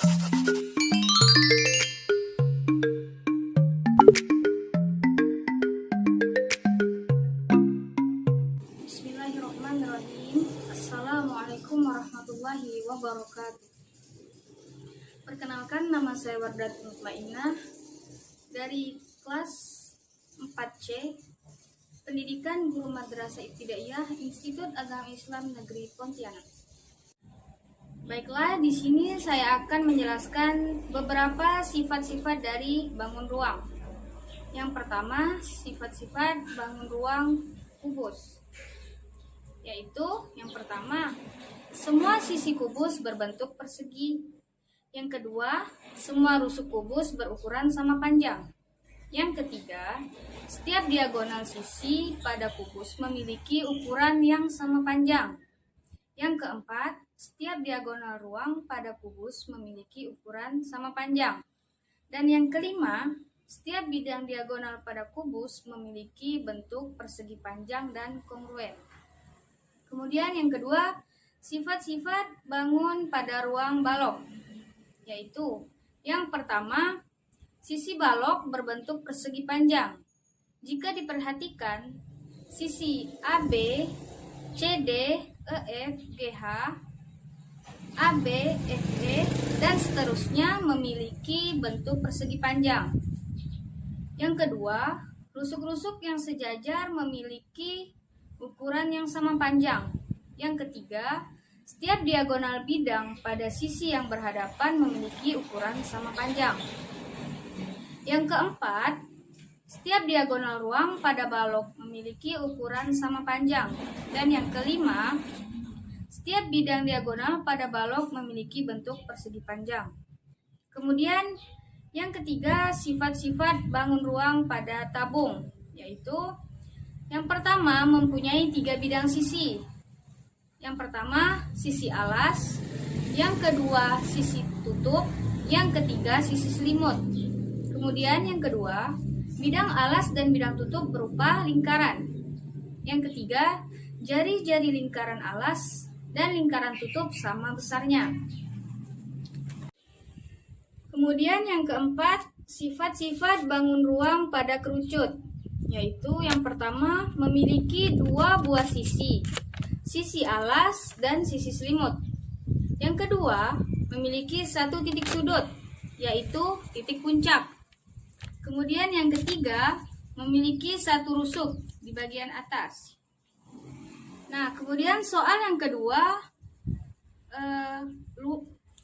Bismillahirrahmanirrahim. Assalamualaikum warahmatullahi wabarakatuh. Perkenalkan, nama saya Wardat Mutmainah dari kelas 4C Pendidikan Guru Madrasah Ibtidaiyah Institut Agama Islam Negeri Pontianak. Baiklah, di sini saya akan menjelaskan beberapa sifat-sifat dari bangun ruang. Yang pertama, sifat-sifat bangun ruang kubus, yaitu yang pertama, semua sisi kubus berbentuk persegi. Yang kedua, semua rusuk kubus berukuran sama panjang. Yang ketiga, setiap diagonal sisi pada kubus memiliki ukuran yang sama panjang. Yang keempat, setiap diagonal ruang pada kubus memiliki ukuran sama panjang. Dan yang kelima, setiap bidang diagonal pada kubus memiliki bentuk persegi panjang dan kongruen. Kemudian yang kedua, sifat-sifat bangun pada ruang balok, yaitu yang pertama, sisi balok berbentuk persegi panjang. Jika diperhatikan, sisi AB, CD, EF, GH, AB, FE, dan seterusnya memiliki bentuk persegi panjang. Yang kedua, rusuk-rusuk yang sejajar memiliki ukuran yang sama panjang. Yang ketiga, setiap diagonal bidang pada sisi yang berhadapan memiliki ukuran sama panjang. Yang keempat, setiap diagonal ruang pada balok memiliki ukuran sama panjang. Dan yang kelima, setiap bidang diagonal pada balok memiliki bentuk persegi panjang. Kemudian yang ketiga, sifat-sifat bangun ruang pada tabung, yaitu yang pertama, mempunyai 3 bidang sisi. Yang pertama, sisi alas. Yang kedua, sisi tutup. Yang ketiga, sisi selimut. Kemudian yang kedua, bidang alas dan bidang tutup berupa lingkaran. Yang ketiga, jari-jari lingkaran alas dan lingkaran tutup sama besarnya. Kemudian yang keempat, sifat-sifat bangun ruang pada kerucut, yaitu yang pertama, memiliki 2 buah sisi, sisi alas dan sisi selimut. Yang kedua, memiliki 1 titik sudut, yaitu titik puncak. Kemudian yang ketiga, memiliki 1 rusuk di bagian atas. Nah, kemudian soal yang kedua,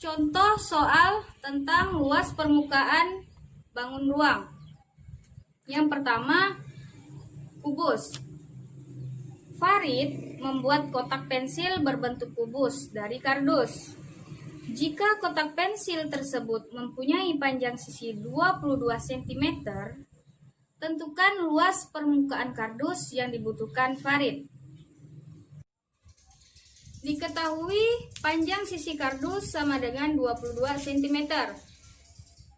contoh soal tentang luas permukaan bangun ruang. Yang pertama, kubus. Farid membuat kotak pensil berbentuk kubus dari kardus. Jika kotak pensil tersebut mempunyai panjang sisi 22 cm, tentukan luas permukaan kardus yang dibutuhkan Farid. Diketahui panjang sisi kardus sama dengan 22 cm.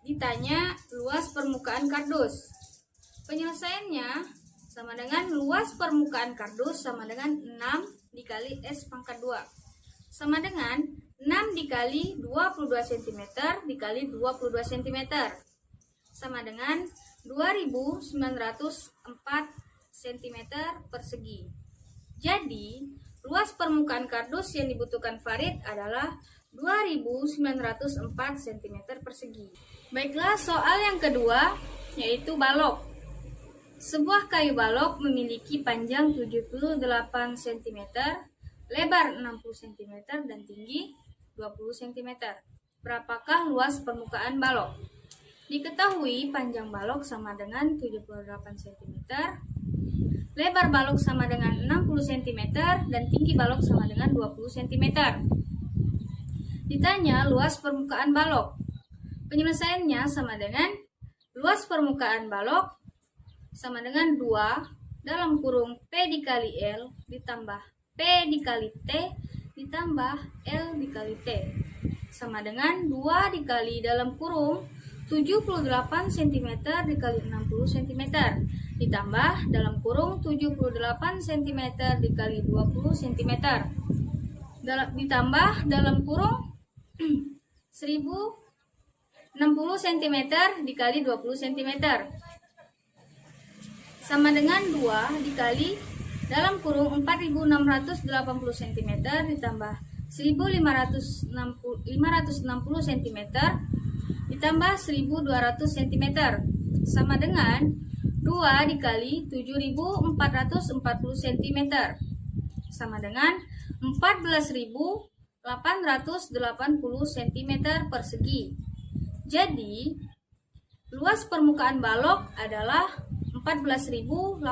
Ditanya luas permukaan kardus. Penyelesaiannya sama dengan luas permukaan kardus sama dengan 6 dikali S pangkat 2. Sama dengan 6 dikali 22 cm dikali 22 cm. Sama dengan 2904 cm persegi. Jadi, luas permukaan kardus yang dibutuhkan Farid adalah 2904 cm persegi. Baiklah, soal yang kedua, yaitu balok. Sebuah kayu balok memiliki panjang 78 cm, lebar 60 cm, dan tinggi 20 cm. Berapakah luas permukaan balok? Diketahui panjang balok sama dengan 78 cm, lebar balok sama dengan 60 cm, dan tinggi balok sama dengan 20 cm. Ditanya luas permukaan balok. Penyelesaiannya sama dengan luas permukaan balok sama dengan 2 dalam kurung P dikali L ditambah P dikali T ditambah L dikali T sama dengan 2 dikali dalam kurung 78 cm dikali 60 cm ditambah dalam kurung 78 cm dikali 20 cm ditambah dalam kurung 1000 60 cm dikali 20 cm sama dengan 2 dikali dalam kurung 4680 cm ditambah 1560 cm ditambah 1200 cm sama dengan 2 dikali 7440 cm sama dengan 14.880 cm persegi. Jadi, luas permukaan balok adalah 14.880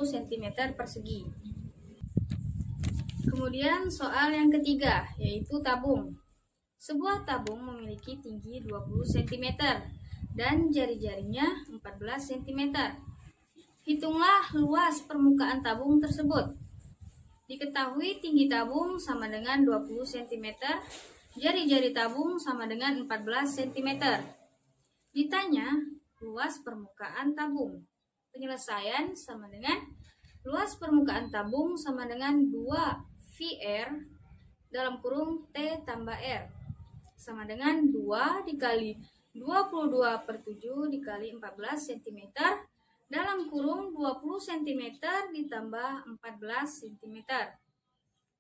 cm persegi. Kemudian soal yang ketiga, yaitu tabung. Sebuah tabung memiliki tinggi 20 cm dan jari-jarinya 14 cm. Hitunglah luas permukaan tabung tersebut. Diketahui tinggi tabung sama dengan 20 cm, jari-jari tabung sama dengan 14 cm. Ditanya luas permukaan tabung. Penyelesaian sama dengan luas permukaan tabung sama dengan 2 VR dalam kurung T tambah R sama dengan 2 dikali 22/7 dikali 14 cm dalam kurung 20 cm ditambah 14 cm.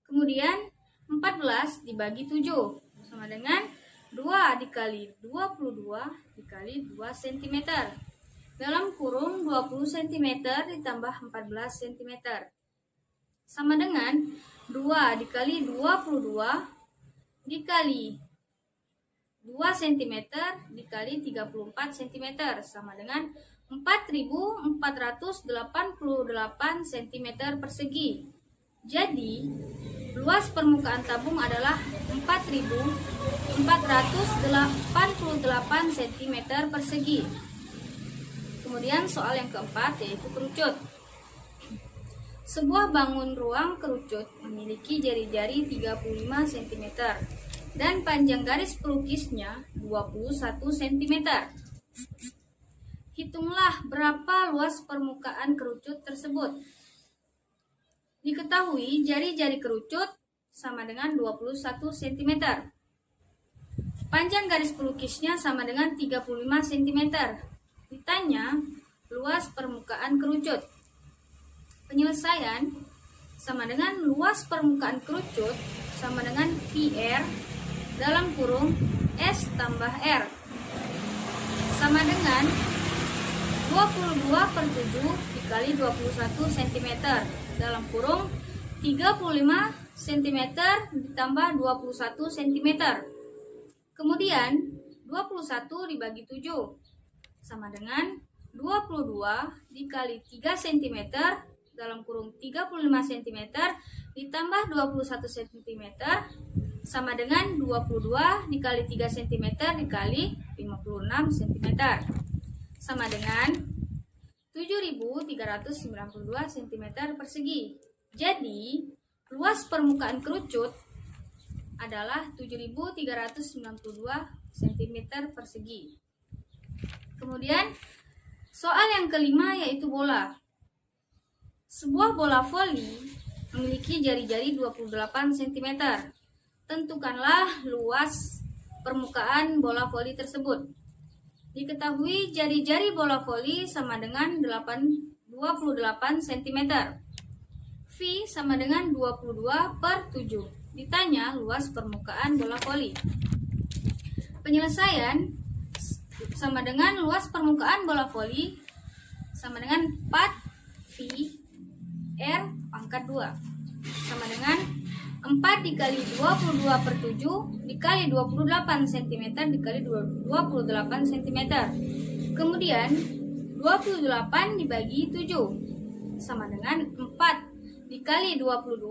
Kemudian 14 dibagi 7 sama dengan 2 dikali 22 dikali 2 cm dalam kurung 20 cm ditambah 14 cm sama dengan 2 dikali 22 dikali 2 cm dikali 34 cm sama dengan 4488 cm persegi. Jadi, luas permukaan tabung adalah 4488 cm persegi. Kemudian soal yang keempat yaitu kerucut. Sebuah bangun ruang kerucut memiliki jari-jari 35 cm dan panjang garis pelukisnya 21 cm. Hitunglah berapa luas permukaan kerucut tersebut. Diketahui jari-jari kerucut sama dengan 21 cm. Panjang garis pelukisnya sama dengan 35 cm. Ditanya luas permukaan kerucut. Penyelesaian sama dengan luas permukaan kerucut sama dengan VR dalam kurung S tambah R sama dengan 22/7 dikali 21 cm dalam kurung 35 cm ditambah 21 cm. Kemudian 21 dibagi 7 sama dengan 22 dikali 3 cm dalam kurung 35 cm ditambah 21 cm sama dengan 22 dikali 3 cm dikali 56 cm sama dengan 7.392 cm persegi. Jadi, luas permukaan kerucut adalah 7.392 cm persegi. Kemudian, soal yang kelima yaitu bola. Sebuah bola voli memiliki jari-jari 28 cm. Tentukanlah luas permukaan bola voli tersebut. Diketahui jari-jari bola voli sama dengan 28 cm. V sama dengan 22/7. Ditanya luas permukaan bola voli. Penyelesaian sama dengan luas permukaan bola voli sama dengan 4 V R pangkat 2 sama dengan 4 dikali 22/7 dikali 28 cm dikali 28 cm. Kemudian 28 dibagi 7 sama dengan 4 dikali 22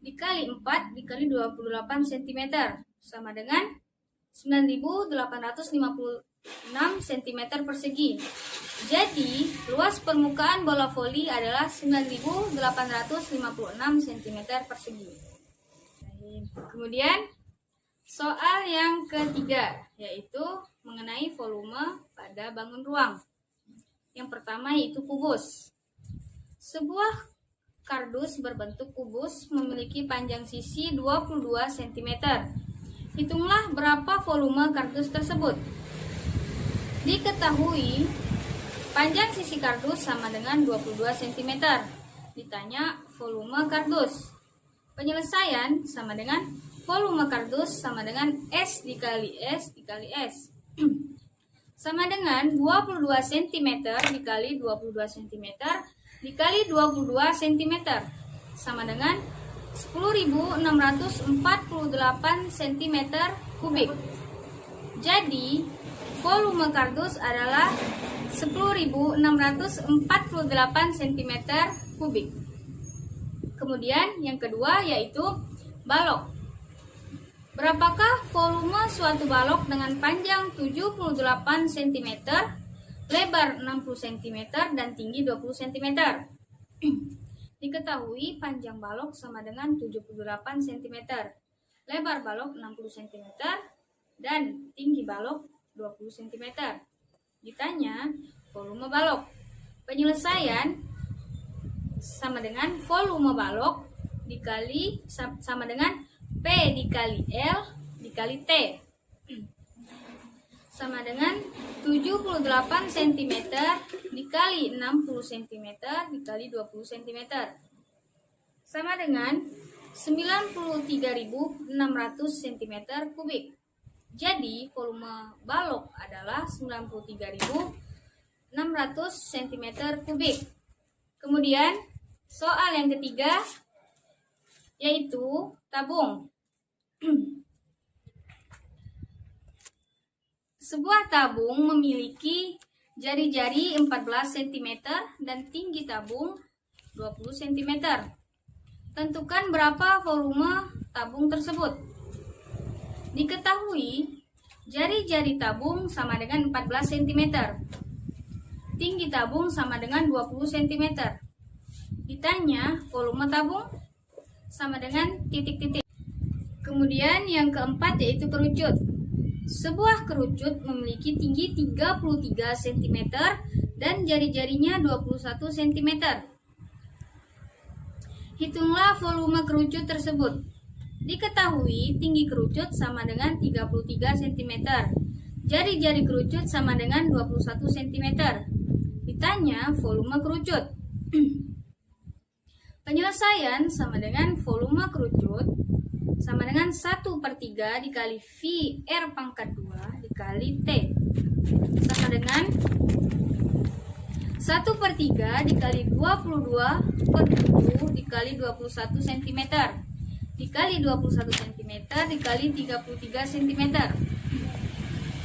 dikali 4 dikali 28 cm sama dengan 9.856 cm persegi. Jadi, luas permukaan bola voli adalah 9.856 cm persegi. Kemudian, soal yang ketiga, yaitu mengenai volume pada bangun ruang. Yang pertama yaitu kubus. Sebuah kardus berbentuk kubus memiliki panjang sisi 22 cm Hitunglah berapa volume kardus tersebut. Diketahui panjang sisi kardus sama dengan 22 cm. Ditanya volume kardus. Penyelesaian sama dengan volume kardus sama dengan S dikali S dikali S. Sama dengan 22 cm dikali 22 cm dikali 22 cm. Sama dengan 10.648 cm kubik. Jadi, volume kardus adalah 10.648 cm kubik. Kemudian yang kedua yaitu balok. Berapakah volume suatu balok dengan panjang 78 cm, lebar 60 cm, dan tinggi 20 cm? Diketahui panjang balok sama dengan 78 cm, lebar balok 60 cm, dan tinggi balok 20 cm. Ditanya volume balok. Penyelesaian sama dengan volume balok dikali sama dengan P dikali L dikali T. Sama dengan 78 cm dikali 60 cm dikali 20 cm. Sama dengan 93.600 cm kubik. Jadi volume balok adalah 93.600 cm kubik. Kemudian soal yang ketiga yaitu tabung. Sebuah tabung memiliki jari-jari 14 cm dan tinggi tabung 20 cm. Tentukan berapa volume tabung tersebut. Diketahui jari-jari tabung sama dengan 14 cm. Tinggi tabung sama dengan 20 cm. Ditanya volume tabung sama dengan titik-titik. Kemudian yang keempat yaitu kerucut. Sebuah kerucut memiliki tinggi 33 cm dan jari-jarinya 21 cm. Hitunglah volume kerucut tersebut. Diketahui tinggi kerucut sama dengan 33 cm. Jari-jari kerucut sama dengan 21 cm. Ditanya volume kerucut. Penyelesaian sama dengan volume kerucut sama dengan 1/3 dikali V R pangkat 2 dikali T. Sama dengan 1/3 dikali 22/7 dikali 21 cm dikali 21 cm dikali 33 cm.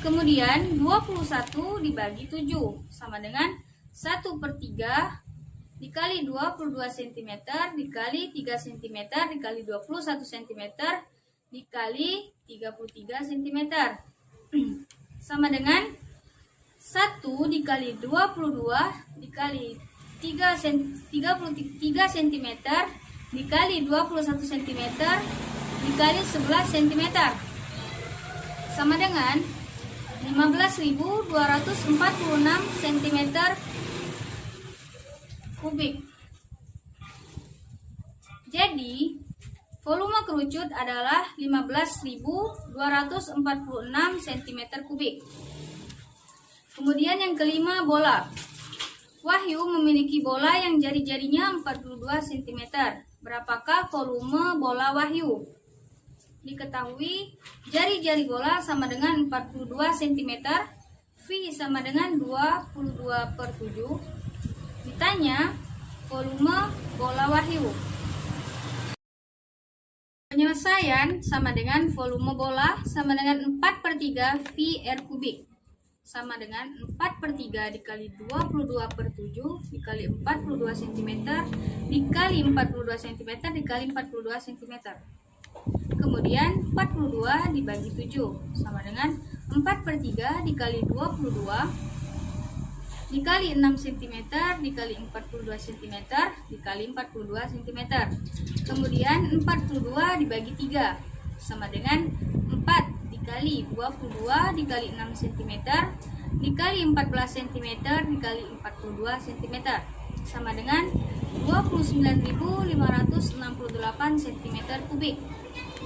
Kemudian 21 dibagi 7 sama dengan 1/3 dikali 22 cm dikali 3 cm dikali 21 cm dikali 33 cm sama dengan 1 dikali 22 dikali 33 cm dikali 21 cm dikali 11 cm sama dengan 15.246 cm kubik. Jadi, volume kerucut adalah 15.246 cm kubik. Kemudian yang kelima, bola. Wahyu memiliki bola yang jari-jarinya 42 cm. Berapakah volume bola Wahyu? Diketahui jari-jari bola sama dengan 42 cm, V sama dengan 22/7. Ditanya volume bola Wahyu. Penyelesaian sama dengan volume bola sama dengan 4/3 V R kubik. Sama dengan 4/3 dikali 22/7 dikali 42 cm dikali 42 cm dikali 42 cm. Kemudian 42 dibagi 7 sama dengan 4/3 dikali 22 dikali 6 cm dikali 42 cm dikali 42 cm. Kemudian 42 dibagi 3 sama dengan 4 dikali 22 dikali 6 cm dikali 14 cm dikali 42 cm sama dengan 29.568 cm kubik.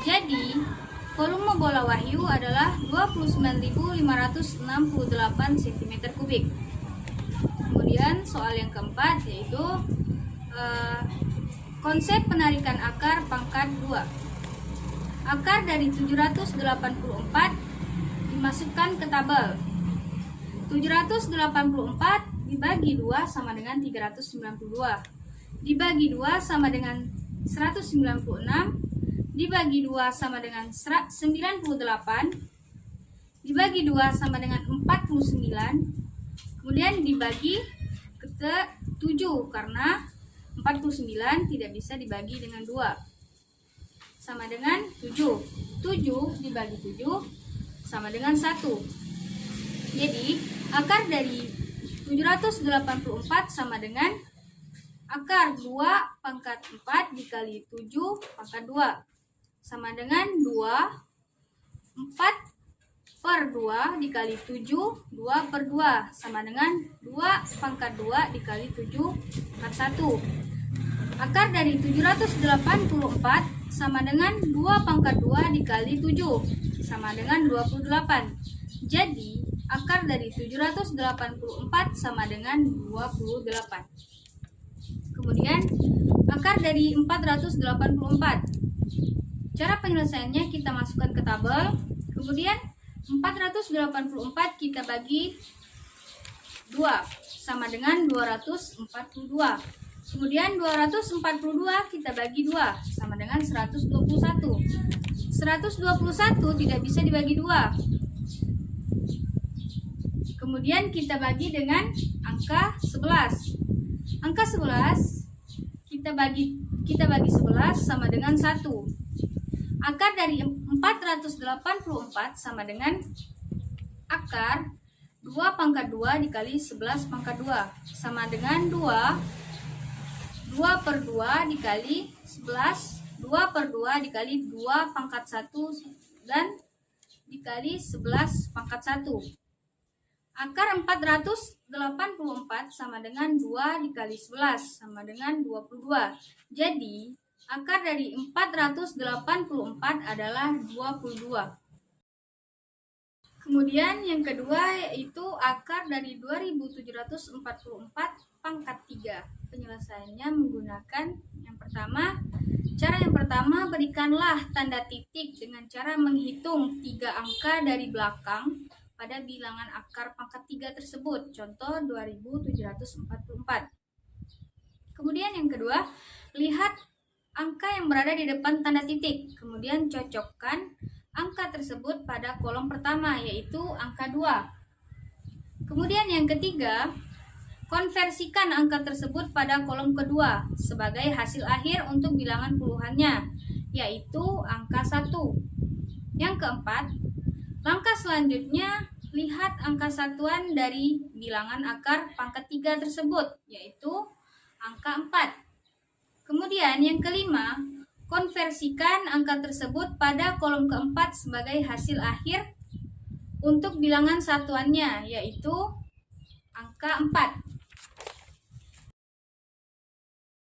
Jadi Volume bola wahyu adalah 29.568 cm3. Kemudian soal yang keempat yaitu konsep penarikan akar pangkat 2. Akar dari 784 dimasukkan ke tabel. 784 dibagi 2 sama dengan 392. Dibagi 2 sama dengan 196. Dibagi 2 sama dengan 98. Dibagi 2 sama dengan 49. Kemudian dibagi ke 7 karena 49 tidak bisa dibagi dengan 2. Sama dengan 7. 7 dibagi 7 sama dengan 1. Jadi akar dari 784 sama dengan akar 2 pangkat 4 dikali 7 pangkat 2 sama dengan 2. 4 per 2 dikali 7, 2 per 2 sama dengan 2 pangkat 2 dikali 7 pangkat 1. Akar dari 784 sama dengan 2 pangkat 2 dikali 7 sama dengan 28. Jadi akar dari 784 sama dengan 28. Kemudian akar dari 484. Cara penyelesaiannya kita masukkan ke tabel. Kemudian 484 kita bagi 2 sama dengan 242. Kemudian 242 kita bagi 2 sama dengan 121. 121 tidak bisa dibagi 2. Kemudian kita bagi dengan angka 11. Angka 11 kita bagi 11 sama dengan 1. Akar dari 484 sama dengan akar 2 pangkat 2 dikali 11 pangkat 2 sama dengan 2 per 2 dikali 11, 2 per 2 dikali 2 pangkat 1 dan dikali 11 pangkat 1. Akar 484 sama dengan 2 dikali 11 sama dengan 22. Jadi akar dari 484 adalah 22. Kemudian yang kedua yaitu akar dari 2744 pangkat 3. Penyelesaiannya menggunakan cara yang pertama berikanlah tanda titik dengan cara menghitung 3 angka dari belakang pada bilangan akar pangkat 3 tersebut. Contoh 2744. Kemudian yang kedua, lihat angka yang berada di depan tanda titik, kemudian cocokkan angka tersebut pada kolom pertama, yaitu angka 2. Kemudian yang ketiga, konversikan angka tersebut pada kolom kedua sebagai hasil akhir untuk bilangan puluhannya, yaitu angka 1. Yang keempat, langkah selanjutnya, lihat angka satuan dari bilangan akar pangkat 3 tersebut, yaitu angka 4. Kemudian yang kelima, konversikan angka tersebut pada kolom keempat sebagai hasil akhir untuk bilangan satuannya, yaitu angka 4.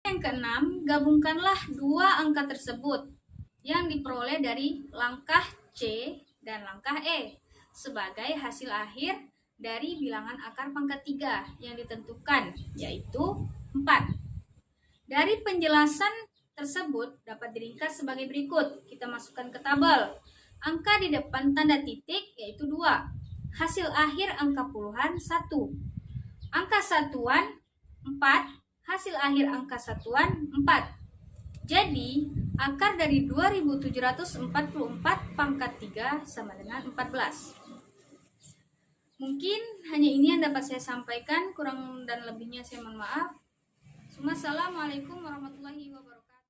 Yang keenam, gabungkanlah 2 angka tersebut yang diperoleh dari langkah C dan langkah E sebagai hasil akhir dari bilangan akar pangkat 3 yang ditentukan, yaitu 4. Dari penjelasan tersebut dapat diringkas sebagai berikut. Kita masukkan ke tabel. Angka di depan tanda titik yaitu 2. Hasil akhir angka puluhan 1. Angka satuan 4. Hasil akhir angka satuan 4. Jadi, akar dari 2744 pangkat 3 sama dengan 14. Mungkin hanya ini yang dapat saya sampaikan, kurang dan lebihnya saya mohon maaf. Assalamualaikum warahmatullahi wabarakatuh.